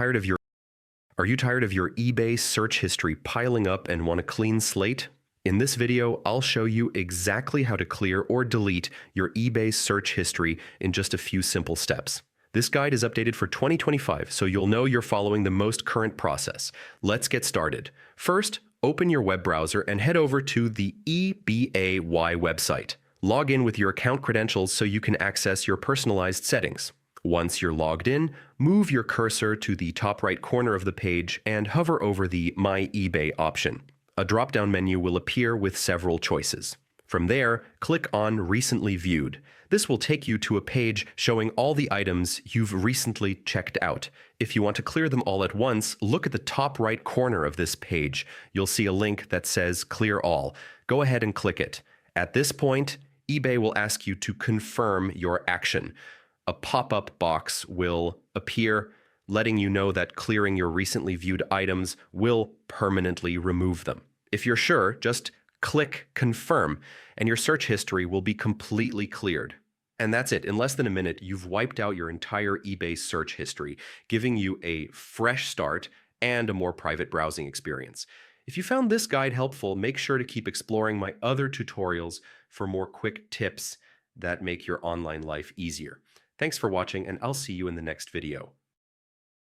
Tired of your Are you tired of your eBay search history piling up and want a clean slate? In this video, I'll show you exactly how to clear or delete your eBay search history in just a few simple steps. This guide is updated for 2025, so you'll know you're following the most current process. Let's get started. First, open your web browser and head over to the eBay website. Log in with your account credentials so you can access your personalized settings. Once you're logged in, move your cursor to the top right corner of the page and hover over the My eBay option. A drop-down menu will appear with several choices. From there, click on Recently Viewed. This will take you to a page showing all the items you've recently checked out. If you want to clear them all at once, look at the top right corner of this page. You'll see a link that says Clear All. Go ahead and click it. At this point, eBay will ask you to confirm your action. A pop-up box will appear letting you know that clearing your recently viewed items will permanently remove them. If you're sure, just click Confirm, and your search history will be completely cleared. And that's it. In less than a minute, you've wiped out your entire eBay search history, giving you a fresh start and a more private browsing experience. If you found this guide helpful, make sure to keep exploring my other tutorials for more quick tips that make your online life easier. Thanks for watching, and I'll see you in the next video.